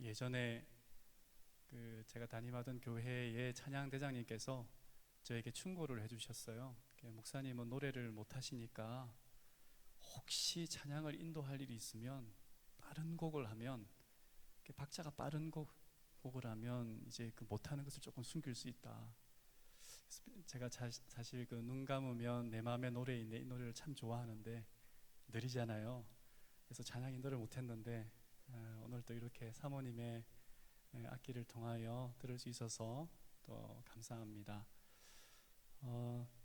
예전에 제가 담임하던 교회의 찬양 대장님께서 저에게 충고를 해주셨어요. 목사님은 노래를 못 하시니까 혹시 찬양을 인도할 일이 있으면 빠른 곡을 하면, 박자가 빠른 곡을 하면 이제 못하는 것을 조금 숨길 수 있다. 제가 사실 눈 감으면 내 마음의 노래인데 이 노래를 참 좋아하는데 느리잖아요. 그래서 찬양 인도를 못했는데 오늘 또 이렇게 사모님의 악기를 통하여 들을 수 있어서 또 감사합니다.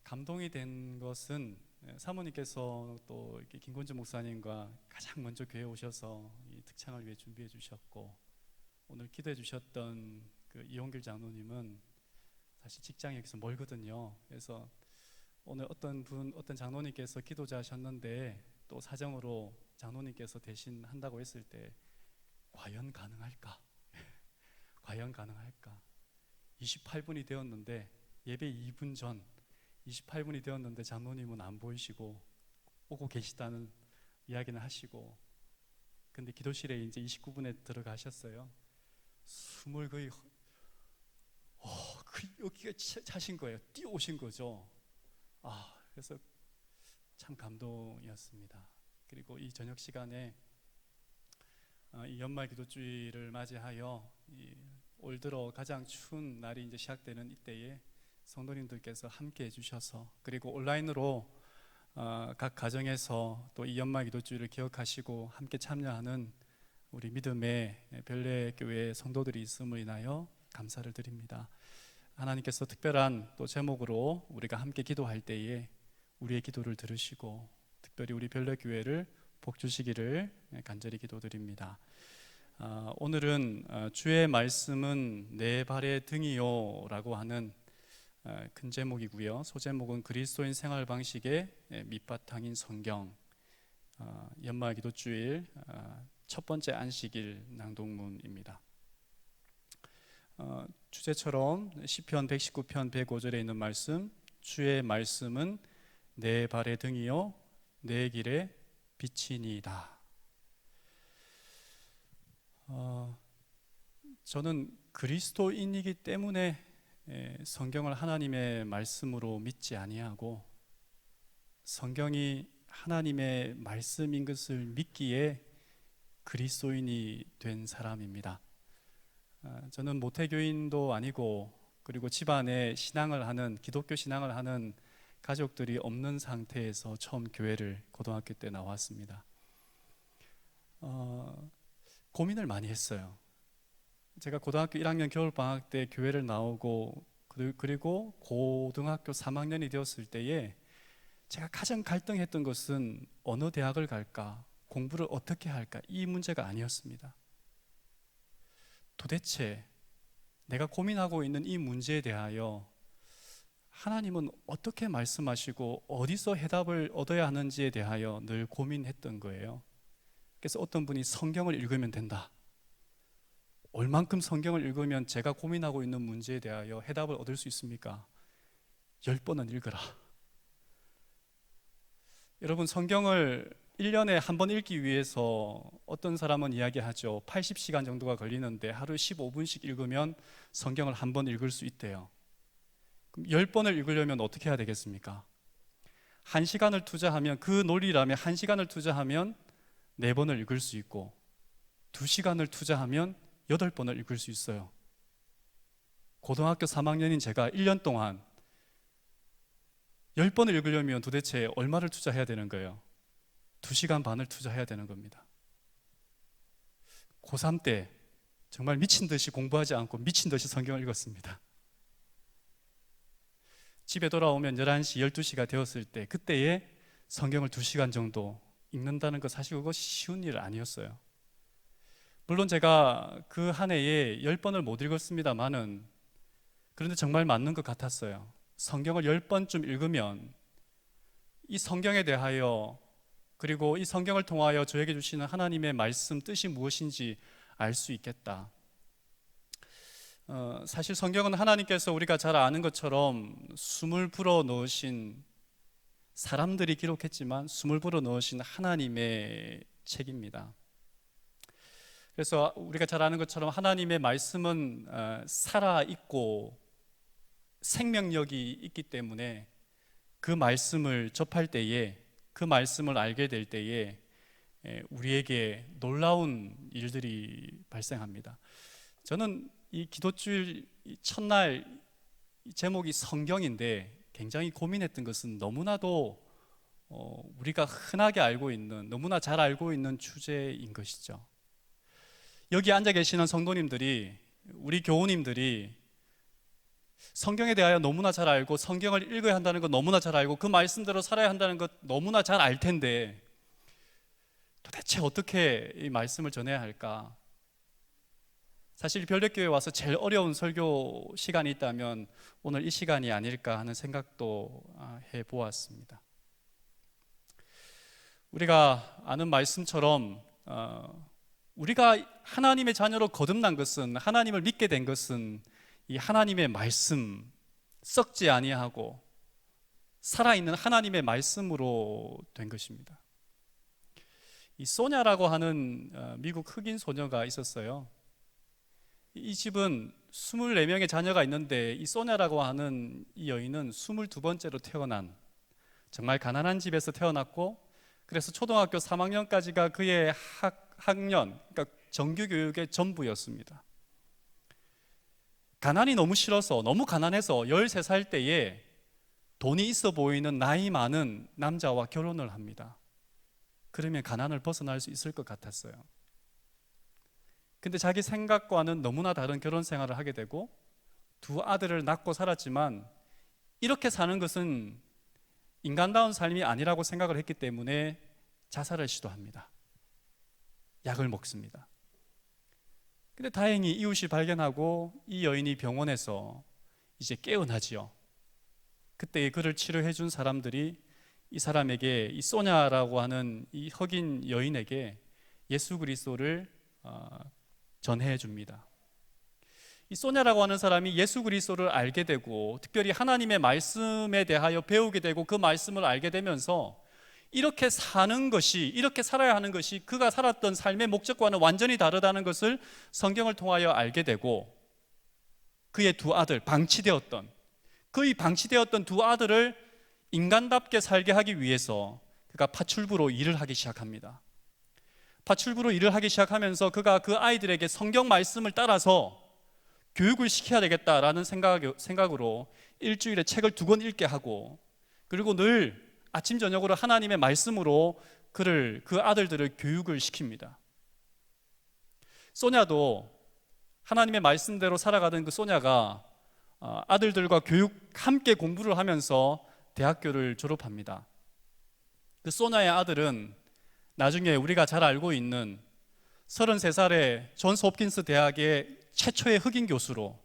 감동이 된 것은 사모님께서 또 이렇게 김건주 목사님과 가장 먼저 교회에 오셔서 이 특창을 위해 준비해 주셨고, 오늘 기도해 주셨던 이용길 장로님은 사실 직장이 여기서 멀거든요. 그래서 오늘 어떤 장로님께서 기도자 하셨는데 또 사정으로 장로님께서 대신 한다고 했을 때 과연 가능할까? 과연 가능할까? 28분이 되었는데, 예배 2분 전 28분이 되었는데 장로님은 안 보이시고 오고 계시다는 이야기는 하시고, 근데 기도실에 이제 29분에 들어가셨어요. 숨을 거의 여기가 차신 거예요. 뛰어오신 거죠. 그래서 참 감동이었습니다. 그리고 이 저녁 시간에 이 연말 기도주일을 맞이하여 올 들어 가장 추운 날이 이제 시작되는 이때에 성도님들께서 함께 해주셔서, 그리고 온라인으로 각 가정에서 또 이 연말 기도주일을 기억하시고 함께 참여하는 우리 믿음의 별내교회 성도들이 있음을 인하여 감사를 드립니다. 하나님께서 특별한 또 제목으로 우리가 함께 기도할 때에 우리의 기도를 들으시고 특별히 우리 별내교회를 복 주시기를 간절히 기도드립니다. 오늘은 주의 말씀은 내 발의 등이요 라고 하는 큰 제목이고요. 소제목은 그리스도인 생활 방식의 밑바탕인 성경, 연말 기도주일 첫 번째 안식일 낭독문입니다. 주제처럼 시편 119편 105절에 있는 말씀, 주의 말씀은 내 발의 등이요 내 길의 빛이니이다. 저는 그리스도인이기 때문에 성경을 하나님의 말씀으로 믿지 아니하고, 성경이 하나님의 말씀인 것을 믿기에 그리스도인이 된 사람입니다. 저는 모태교인도 아니고, 그리고 집안에 신앙을 하는, 기독교 신앙을 하는 가족들이 없는 상태에서 처음 교회를 고등학교 때 나왔습니다. 고민을 많이 했어요. 제가 고등학교 1학년 겨울방학 때 교회를 나오고, 그리고 고등학교 3학년이 되었을 때에 제가 가장 갈등했던 것은 어느 대학을 갈까, 공부를 어떻게 할까, 이 문제가 아니었습니다. 도대체 내가 고민하고 있는 이 문제에 대하여 하나님은 어떻게 말씀하시고 어디서 해답을 얻어야 하는지에 대하여 늘 고민했던 거예요. 그래서 어떤 분이 성경을 읽으면 된다, 얼만큼 성경을 읽으면 제가 고민하고 있는 문제에 대하여 해답을 얻을 수 있습니까? 10번은 읽으라. 여러분, 성경을 1년에 한 번 읽기 위해서 어떤 사람은 이야기하죠. 80시간 정도가 걸리는데 하루 15분씩 읽으면 성경을 한 번 읽을 수 있대요. 그럼 10번을 읽으려면 어떻게 해야 되겠습니까? 1시간을 투자하면, 그 논리라면 1시간을 투자하면 4번을 읽을 수 있고, 2시간을 투자하면 8번을 읽을 수 있어요. 고등학교 3학년인 제가 1년 동안 10번을 읽으려면 도대체 얼마를 투자해야 되는 거예요? 2시간 반을 투자해야 되는 겁니다. 고3 때 정말 미친 듯이 공부하지 않고 미친 듯이 성경을 읽었습니다. 집에 돌아오면 11시, 12시가 되었을 때, 그때에 성경을 2시간 정도 읽는다는 거, 사실 그거 쉬운 일 아니었어요. 물론 제가 그 한 해에 10번을 못 읽었습니다만은, 그런데 정말 맞는 것 같았어요. 성경을 10번쯤 읽으면 이 성경에 대하여, 그리고 이 성경을 통하여 저에게 주시는 하나님의 말씀 뜻이 무엇인지 알 수 있겠다. 사실 성경은 하나님께서 우리가 잘 아는 것처럼 숨을 불어 넣으신, 사람들이 기록했지만 숨을 불어 넣으신 하나님의 책입니다. 그래서 우리가 잘 아는 것처럼 하나님의 말씀은 살아있고 생명력이 있기 때문에 그 말씀을 접할 때에, 그 말씀을 알게 될 때에 우리에게 놀라운 일들이 발생합니다. 저는 이 기도주일 첫날 제목이 성경인데 굉장히 고민했던 것은 너무나도 우리가 흔하게 알고 있는, 너무나 잘 알고 있는 주제인 것이죠. 여기 앉아 계시는 성도님들이, 우리 교우님들이 성경에 대하여 너무나 잘 알고 성경을 읽어야 한다는 것 너무나 잘 알고 그 말씀대로 살아야 한다는 것 너무나 잘 알 텐데 도대체 어떻게 이 말씀을 전해야 할까? 사실 별력교회에 와서 제일 어려운 설교 시간이 있다면 오늘 이 시간이 아닐까 하는 생각도 해보았습니다. 우리가 아는 말씀처럼 우리가 하나님의 자녀로 거듭난 것은, 하나님을 믿게 된 것은 이 하나님의 말씀, 썩지 아니하고 살아있는 하나님의 말씀으로 된 것입니다. 이 소냐라고 하는 미국 흑인 소녀가 있었어요. 이 집은 24명의 자녀가 있는데 이 소냐라고 하는 이 여인은 22번째로 태어난 정말 가난한 집에서 태어났고, 그래서 초등학교 3학년까지가 그의 학년, 그러니까 정규 교육의 전부였습니다. 가난이 너무 싫어서, 너무 가난해서 13살 때에 돈이 있어 보이는 나이 많은 남자와 결혼을 합니다. 그러면 가난을 벗어날 수 있을 것 같았어요. 근데 자기 생각과는 너무나 다른 결혼 생활을 하게 되고 두 아들을 낳고 살았지만 이렇게 사는 것은 인간다운 삶이 아니라고 생각을 했기 때문에 자살을 시도합니다. 약을 먹습니다. 근데 다행히 이웃이 발견하고 이 여인이 병원에서 이제 깨어나지요. 그때 그를 치료해 준 사람들이 이 사람에게, 이 소냐라고 하는 이 흑인 여인에게 예수 그리스도를 전해 줍니다. 이 소냐라고 하는 사람이 예수 그리스도를 알게 되고 특별히 하나님의 말씀에 대하여 배우게 되고 그 말씀을 알게 되면서 이렇게 사는 것이, 이렇게 살아야 하는 것이 그가 살았던 삶의 목적과는 완전히 다르다는 것을 성경을 통하여 알게 되고, 그의 두 아들, 방치되었던 두 아들을 인간답게 살게 하기 위해서 그가 파출부로 일을 하기 시작합니다. 파출부로 일을 하기 시작하면서 그가 그 아이들에게 성경 말씀을 따라서 교육을 시켜야 되겠다라는 생각으로 일주일에 책을 2권 읽게 하고, 그리고 늘 아침 저녁으로 하나님의 말씀으로 그 아들들을 교육을 시킵니다. 소냐도 하나님의 말씀대로 살아가던 그 소냐가 아들들과 함께 공부를 하면서 대학교를 졸업합니다. 그 소냐의 아들은 나중에 우리가 잘 알고 있는 33살의 존스 홉킨스 대학의 최초의 흑인 교수로,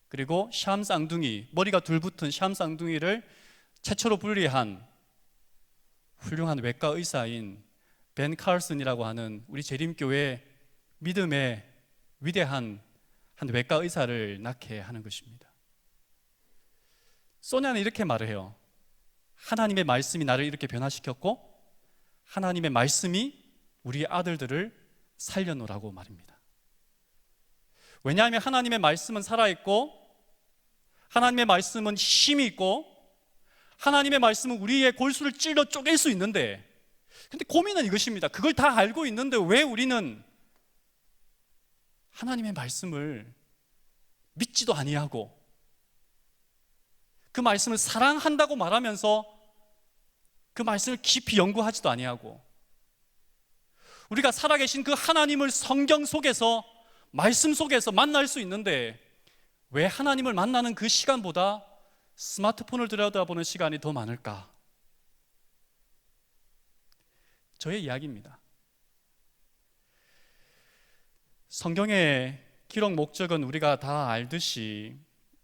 그리고 샴 쌍둥이, 머리가 둘 붙은 샴 쌍둥이를 최초로 분리한 훌륭한 외과 의사인 벤 칼슨이라고 하는 우리 재림교회 믿음의 위대한 한 외과 의사를 낳게 하는 것입니다. 소냐는 이렇게 말을 해요. 하나님의 말씀이 나를 이렇게 변화시켰고 하나님의 말씀이 우리 아들들을 살려놓으라고 말입니다. 왜냐하면 하나님의 말씀은 살아있고 하나님의 말씀은 힘이 있고 하나님의 말씀은 우리의 골수를 찔러 쪼갤 수 있는데, 근데 고민은 이것입니다. 그걸 다 알고 있는데 왜 우리는 하나님의 말씀을 믿지도 아니하고 그 말씀을 사랑한다고 말하면서 그 말씀을 깊이 연구하지도 아니하고, 우리가 살아계신 그 하나님을 성경 속에서, 말씀 속에서 만날 수 있는데 왜 하나님을 만나는 그 시간보다 스마트폰을 들여다보는 시간이 더 많을까? 저의 이야기입니다. 성경의 기록 목적은 우리가 다 알듯이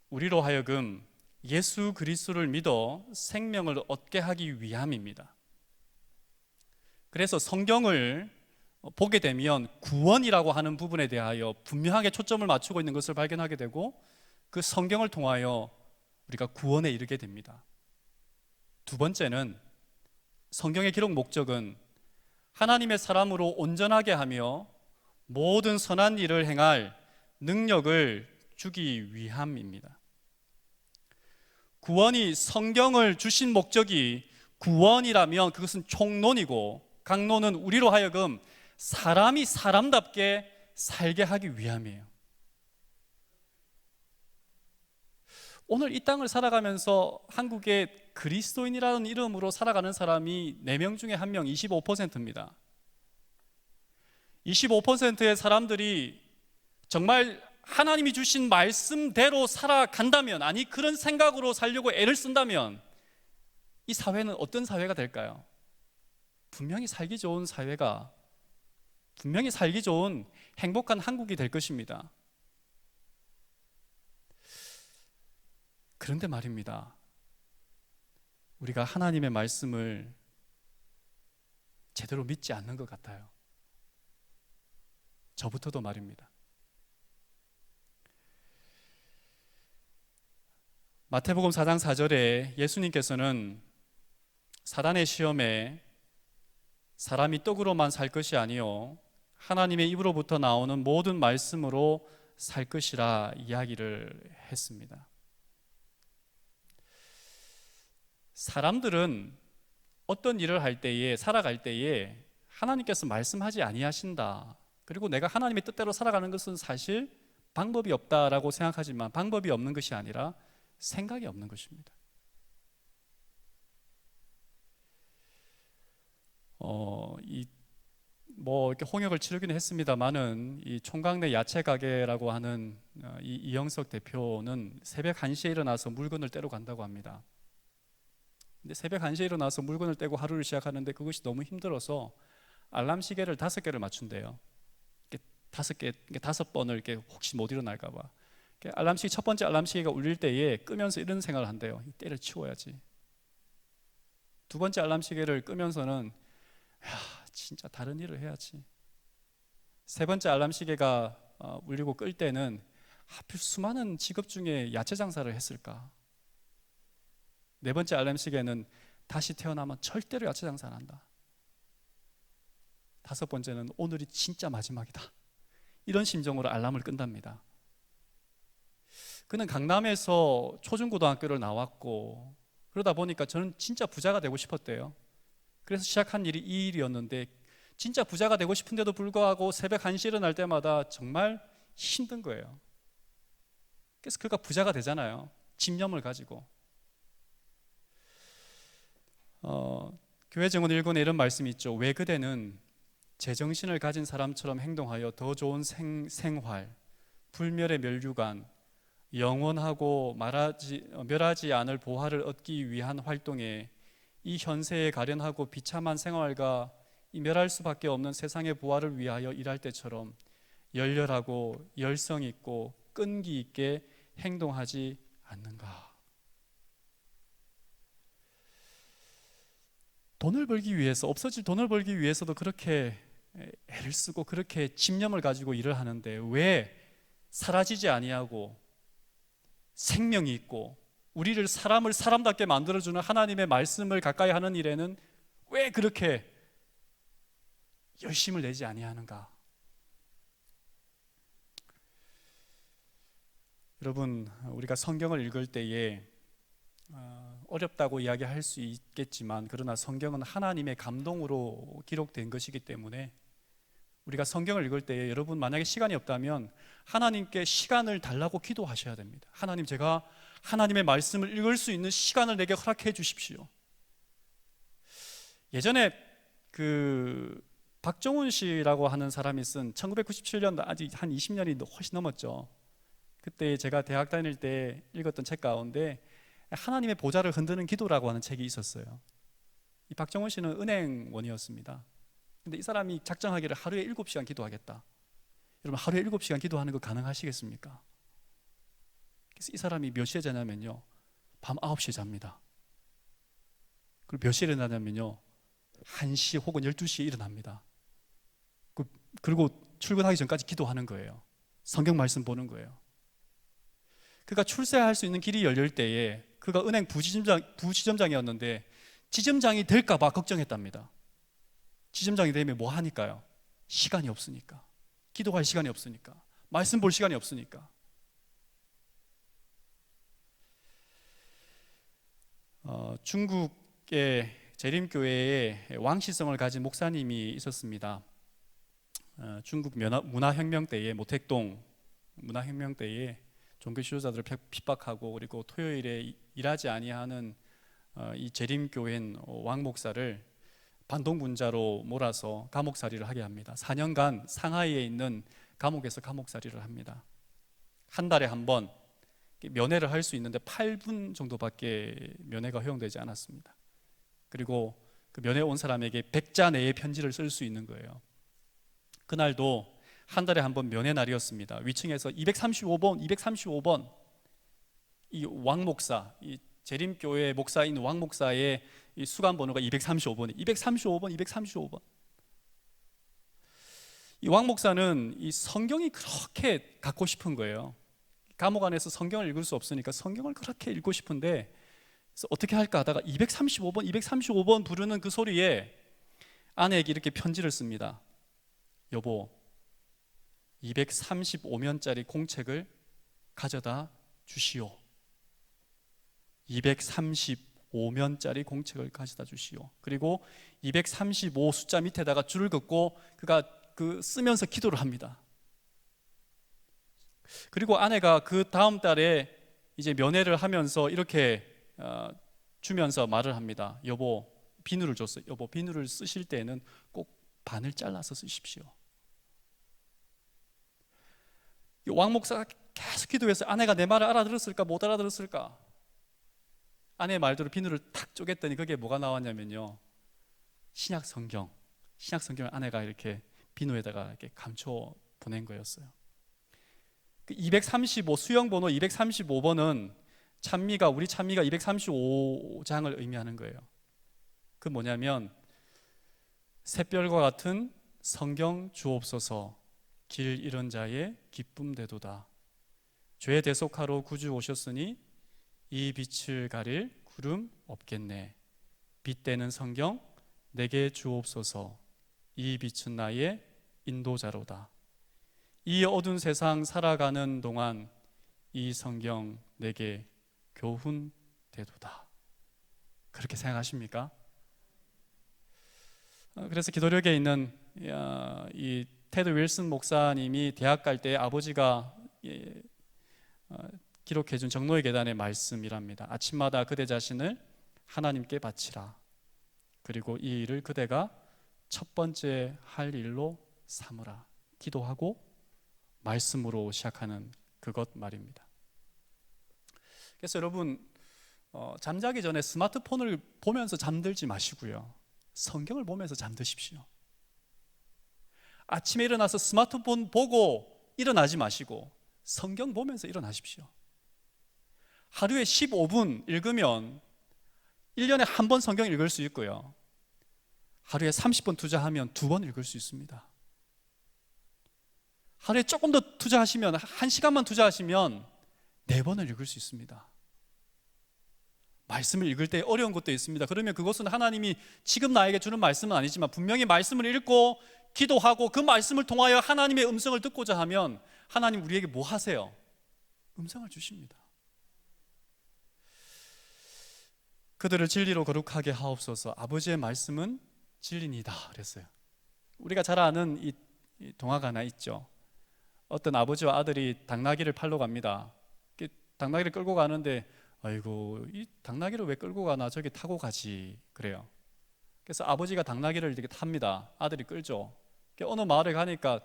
우리로 하여금 예수 그리스도를 믿어 생명을 얻게 하기 위함입니다. 그래서 성경을 보게 되면 구원이라고 하는 부분에 대하여 분명하게 초점을 맞추고 있는 것을 발견하게 되고, 그 성경을 통하여 우리가 구원에 이르게 됩니다. 두 번째는 성경의 기록 목적은 하나님의 사람으로 온전하게 하며 모든 선한 일을 행할 능력을 주기 위함입니다. 구원이 성경을 주신 목적이 구원이라면 그것은 총론이고, 강론은 우리로 하여금 사람이 사람답게 살게 하기 위함이에요. 오늘 이 땅을 살아가면서 한국에 그리스도인이라는 이름으로 살아가는 사람이 4명 중에 1명, 25%입니다. 25%의 사람들이 정말 하나님이 주신 말씀대로 살아간다면, 아니 그런 생각으로 살려고 애를 쓴다면 이 사회는 어떤 사회가 될까요? 분명히 살기 좋은 사회가, 분명히 살기 좋은 행복한 한국이 될 것입니다. 그런데 말입니다, 우리가 하나님의 말씀을 제대로 믿지 않는 것 같아요. 저부터도 말입니다. 마태복음 4장 4절에 예수님께서는 사단의 시험에 사람이 떡으로만 살 것이 아니요 하나님의 입으로부터 나오는 모든 말씀으로 살 것이라 이야기를 했습니다. 사람들은 어떤 일을 할 때에, 살아갈 때에 하나님께서 말씀하지 아니하신다, 그리고 내가 하나님의 뜻대로 살아가는 것은 사실 방법이 없다라고 생각하지만, 방법이 없는 것이 아니라 생각이 없는 것입니다. 이렇게 홍역을 치르기는 했습니다만은, 이 총각내 야채 가게라고 하는 이 이영석 대표는 새벽 1시에 일어나서 물건을 떼러 간다고 합니다. 근데 새벽 1시에 일어나서 물건을 떼고 하루를 시작하는데 그것이 너무 힘들어서 알람 시계를 5개를 맞춘대요. 5번을 이렇게 혹시 못 일어날까 봐. 첫 번째 알람 시계가 울릴 때에 끄면서 이런 생각을 한대요. 때를 치워야지. 두 번째 알람 시계를 끄면서는 진짜 다른 일을 해야지. 세 번째 알람 시계가 울리고 끌 때는 하필 수많은 직업 중에 야채 장사를 했을까. 네 번째 알람 시계는 다시 태어나면 절대로 야채 장사 안 한다. 다섯 번째는 오늘이 진짜 마지막이다. 이런 심정으로 알람을 끈답니다. 그는 강남에서 초중고등학교를 나왔고, 그러다 보니까 저는 진짜 부자가 되고 싶었대요. 그래서 시작한 일이 이 일이었는데, 진짜 부자가 되고 싶은데도 불구하고 새벽 1시에 일어날 때마다 정말 힘든 거예요. 그래서 그가 부자가 되잖아요. 집념을 가지고. 교회 증언 1권에 이런 말씀이 있죠. 왜 그대는 제정신을 가진 사람처럼 행동하여 더 좋은 생활, 불멸의 멸류관, 영원하고 멸하지 않을 보화를 얻기 위한 활동에 이 현세에 가련하고 비참한 생활과 이 멸할 수밖에 없는 세상의 보화를 위하여 일할 때처럼 열렬하고 열성 있고 끈기 있게 행동하지 않는가? 돈을 벌기 위해서, 없어질 돈을 벌기 위해서도 그렇게 애를 쓰고 그렇게 집념을 가지고 일을 하는데, 왜 사라지지 아니하고 생명이 있고 우리를 사람을 사람답게 만들어주는 하나님의 말씀을 가까이 하는 일에는 왜 그렇게 열심을 내지 아니하는가? 여러분, 우리가 성경을 읽을 때에 어렵다고 이야기할 수 있겠지만, 그러나 성경은 하나님의 감동으로 기록된 것이기 때문에 우리가 성경을 읽을 때에 여러분 만약에 시간이 없다면 하나님께 시간을 달라고 기도하셔야 됩니다. 하나님, 제가 하나님의 말씀을 읽을 수 있는 시간을 내게 허락해 주십시오. 예전에 박정훈 씨라고 하는 사람이 쓴 1997년, 아직 한 20년이 훨씬 넘었죠. 그때 제가 대학 다닐 때 읽었던 책 가운데 하나님의 보좌를 흔드는 기도라고 하는 책이 있었어요. 이 박정훈 씨는 은행원이었습니다. 근데 이 사람이 작정하기를 하루에 7시간 기도하겠다. 여러분, 하루에 7시간 기도하는 거 가능하시겠습니까? 그래서 이 사람이 몇 시에 자냐면요, 밤 9시에 잡니다. 그리고 몇 시에 일어나냐면요, 1시 혹은 12시에 일어납니다. 그리고 출근하기 전까지 기도하는 거예요. 성경 말씀 보는 거예요. 그가 출세할 수 있는 길이 열릴 때에 그가 은행 부지점장이었는데 지점장이 될까 봐 걱정했답니다. 지점장이 되면 뭐 하니까요? 시간이 없으니까. 기도할 시간이 없으니까, 말씀 볼 시간이 없으니까. 중국의 재림교회에 왕시성을 가진 목사님이 있었습니다. 중국 문화혁명 때에, 모택동 문화혁명 때에 종교 지도자들을 핍박하고, 그리고 토요일에 일하지 아니하는 이 재림교회 왕 목사를 반동분자로 몰아서 감옥살이를 하게 합니다. 4년간 상하이에 있는 감옥에서 감옥살이를 합니다. 한 달에 한 번 면회를 할 수 있는데 8분 정도밖에 면회가 허용되지 않았습니다. 그리고 그 면회 온 사람에게 100자 내의 편지를 쓸 수 있는 거예요. 그날도 한 달에 한 번 면회 날이었습니다. 위층에서 235번 이 왕 목사, 이 재림교회 목사인 왕 목사의 이 수감 번호가 235번. 이 왕 목사는 이 성경이 그렇게 갖고 싶은 거예요. 감옥 안에서 성경을 읽을 수 없으니까 성경을 그렇게 읽고 싶은데, 그래서 어떻게 할까 하다가 235번 부르는 그 소리에 아내에게 이렇게 편지를 씁니다. 여보, 235면짜리 공책을 가져다 주시오. 235면짜리 공책을 가져다 주시오. 그리고 235 숫자 밑에다가 줄을 긋고 그가 쓰면서 기도를 합니다. 그리고 아내가 그 다음 달에 이제 면회를 하면서 이렇게 주면서 말을 합니다. 여보, 비누를 줬어요. 여보, 비누를 쓰실 때는 꼭 반을 잘라서 쓰십시오. 왕 목사가 계속 기도해서 아내가 내 말을 알아들었을까 못 알아들었을까. 아내의 말대로 비누를 탁 쪼갰더니 거기에 뭐가 나왔냐면요, 신약 성경을 아내가 이렇게 비누에다가 이렇게 감춰 보낸 거였어요. 235 수형번호 235번은 우리 찬미가 235장을 의미하는 거예요. 그 뭐냐면, 샛별과 같은 성경 주옵소서, 길 잃은 자의 기쁨 되도다. 죄 대속하러 구주 오셨으니 이 빛을 가릴 구름 없겠네. 빛되는 성경 내게 주옵소서, 이 빛은 나의 인도자로다. 이 어두운 세상 살아가는 동안 이 성경 내게 교훈 되도다. 그렇게 생각하십니까? 그래서 기도력에 있는 이 테드 윌슨 목사님이 대학 갈 때 아버지가 기록해준 정로의 계단의 말씀이랍니다. 아침마다 그대 자신을 하나님께 바치라. 그리고 이 일을 그대가 첫 번째 할 일로 삼으라. 기도하고 말씀으로 시작하는 그것 말입니다. 그래서 여러분, 잠자기 전에 스마트폰을 보면서 잠들지 마시고요, 성경을 보면서 잠드십시오. 아침에 일어나서 스마트폰 보고 일어나지 마시고 성경 보면서 일어나십시오. 하루에 15분 읽으면 1년에 한 번 성경 읽을 수 있고요, 하루에 30분 투자하면 2번 읽을 수 있습니다. 하루에 조금 더 투자하시면, 1시간만 투자하시면 4번을 읽을 수 있습니다. 말씀을 읽을 때 어려운 것도 있습니다. 그러면 그것은 하나님이 지금 나에게 주는 말씀은 아니지만 분명히 말씀을 읽고 기도하고 그 말씀을 통하여 하나님의 음성을 듣고자 하면 하나님 우리에게 뭐 하세요? 음성을 주십니다. 그들을 진리로 거룩하게 하옵소서. 아버지의 말씀은 진리니다 그랬어요. 우리가 잘 아는 이 동화가 하나 있죠. 어떤 아버지와 아들이 당나귀를 팔러 갑니다. 당나귀를 끌고 가는데, 아이고, 이 당나귀를 왜 끌고 가나, 저기 타고 가지 그래요. 그래서 아버지가 당나귀를 이렇게 탑니다. 아들이 끌죠. 어느 마을에 가니까,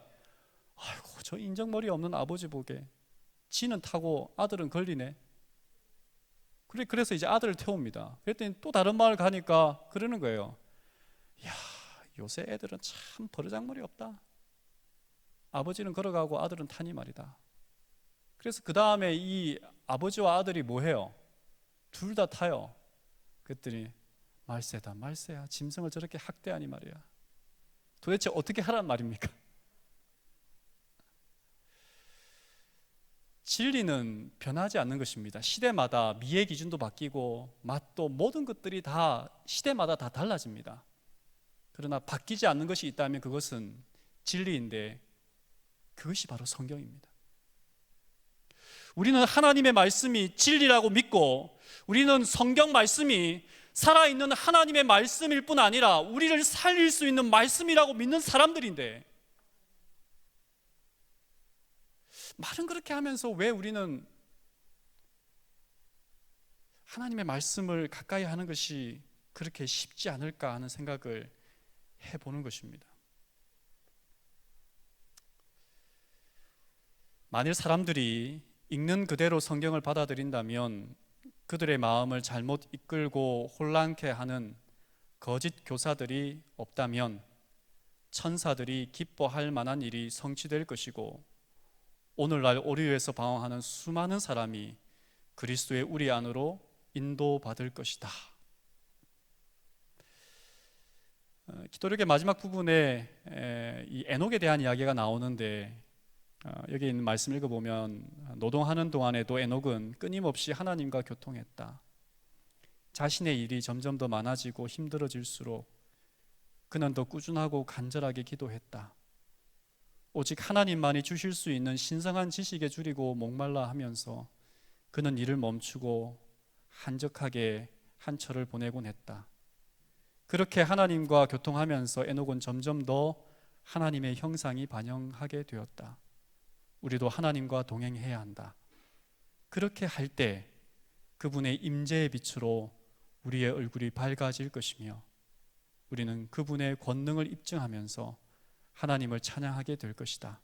아이고, 저 인정머리 없는 아버지 보게, 지는 타고 아들은 걸리네. 그래서 이제 아들을 태웁니다. 그랬더니 또 다른 마을 가니까 그러는 거예요. 야, 요새 애들은 참 버르장머리 없다. 아버지는 걸어가고 아들은 타니 말이다. 그래서 그 다음에 이 아버지와 아들이 뭐 해요? 둘 다 타요. 그랬더니 말세야. 짐승을 저렇게 학대하니 말이야. 도대체 어떻게 하란 말입니까? 진리는 변하지 않는 것입니다. 시대마다 미의 기준도 바뀌고 맛도, 모든 것들이 다 시대마다 다 달라집니다. 그러나 바뀌지 않는 것이 있다면 그것은 진리인데, 그것이 바로 성경입니다. 우리는 하나님의 말씀이 진리라고 믿고, 우리는 성경 말씀이 살아있는 하나님의 말씀일 뿐 아니라 우리를 살릴 수 있는 말씀이라고 믿는 사람들인데, 말은 그렇게 하면서 왜 우리는 하나님의 말씀을 가까이 하는 것이 그렇게 쉽지 않을까 하는 생각을 해보는 것입니다. 만일 사람들이 읽는 그대로 성경을 받아들인다면 그들의 마음을 잘못 이끌고 혼란케 하는 거짓 교사들이 없다면 천사들이 기뻐할 만한 일이 성취될 것이고, 오늘날 오류에서 방황하는 수많은 사람이 그리스도의 우리 안으로 인도받을 것이다. 기도력의 마지막 부분에 이 에녹에 대한 이야기가 나오는데, 여기 있는 말씀 읽어보면 노동하는 동안에도 에녹은 끊임없이 하나님과 교통했다. 자신의 일이 점점 더 많아지고 힘들어질수록 그는 더 꾸준하고 간절하게 기도했다. 오직 하나님만이 주실 수 있는 신성한 지식에 줄이고 목말라 하면서 그는 일을 멈추고 한적하게 한 철을 보내곤 했다. 그렇게 하나님과 교통하면서 에녹은 점점 더 하나님의 형상이 반영하게 되었다. 우리도 하나님과 동행해야 한다. 그렇게 할 때 그분의 임재의 빛으로 우리의 얼굴이 밝아질 것이며, 우리는 그분의 권능을 입증하면서 하나님을 찬양하게 될 것이다.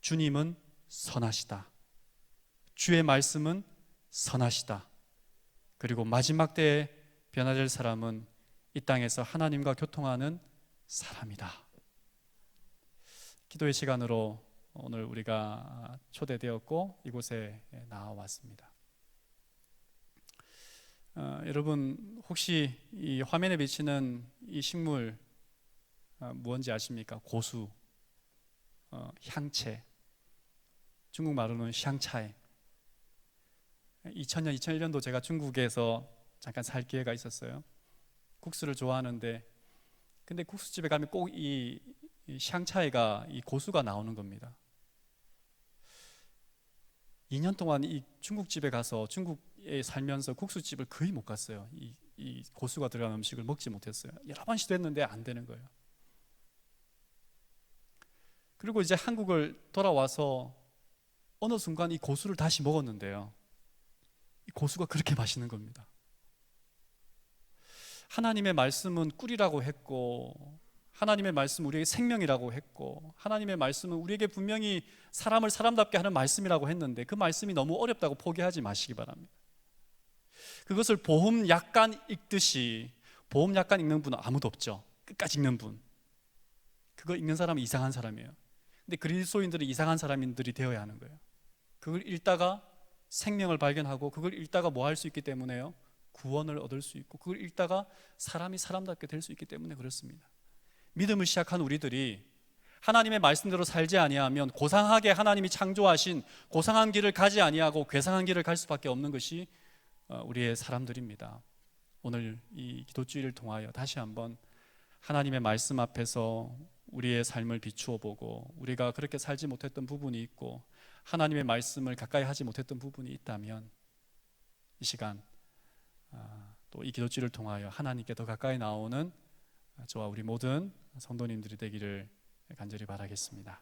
주님은 선하시다. 주의 말씀은 선하시다. 그리고 마지막 때에 변화될 사람은 이 땅에서 하나님과 교통하는 사람이다. 기도의 시간으로 오늘 우리가 초대되었고 이곳에 나와왔습니다. 여러분, 혹시 이 화면에 비치는 이 식물 무엇인지 아십니까? 고수, 향채, 중국 말로는 샹차이. 2000년, 2001년도 제가 중국에서 잠깐 살 기회가 있었어요. 국수를 좋아하는데, 근데 국수집에 가면 꼭 이 샹차이가, 이 고수가 나오는 겁니다. 2년 동안 이 중국집에 가서, 중국에 살면서 국수집을 거의 못 갔어요. 이 고수가 들어간 음식을 먹지 못했어요. 여러 번 시도했는데 안 되는 거예요. 그리고 이제 한국을 돌아와서 어느 순간 이 고수를 다시 먹었는데요, 이 고수가 그렇게 맛있는 겁니다. 하나님의 말씀은 꿀이라고 했고, 하나님의 말씀은 우리에게 생명이라고 했고, 하나님의 말씀은 우리에게 분명히 사람을 사람답게 하는 말씀이라고 했는데, 그 말씀이 너무 어렵다고 포기하지 마시기 바랍니다. 그것을 보험 약간 읽듯이, 보험 약간 읽는 분은 아무도 없죠. 끝까지 읽는 분, 그거 읽는 사람은 이상한 사람이에요. 근데 그리스도인들은 이상한 사람들이 되어야 하는 거예요. 그걸 읽다가 생명을 발견하고, 그걸 읽다가 뭐 할 수 있기 때문에요? 구원을 얻을 수 있고, 그걸 읽다가 사람이 사람답게 될 수 있기 때문에 그렇습니다. 믿음을 시작한 우리들이 하나님의 말씀대로 살지 아니하면 고상하게 하나님이 창조하신 고상한 길을 가지 아니하고 괴상한 길을 갈 수밖에 없는 것이 우리의 사람들입니다. 오늘 이 기도주의를 통하여 다시 한번 하나님의 말씀 앞에서 우리의 삶을 비추어 보고, 우리가 그렇게 살지 못했던 부분이 있고 하나님의 말씀을 가까이 하지 못했던 부분이 있다면, 이 시간 또 이 기도주의를 통하여 하나님께 더 가까이 나오는 저와 우리 모든 성도님들이 되기를 간절히 바라겠습니다.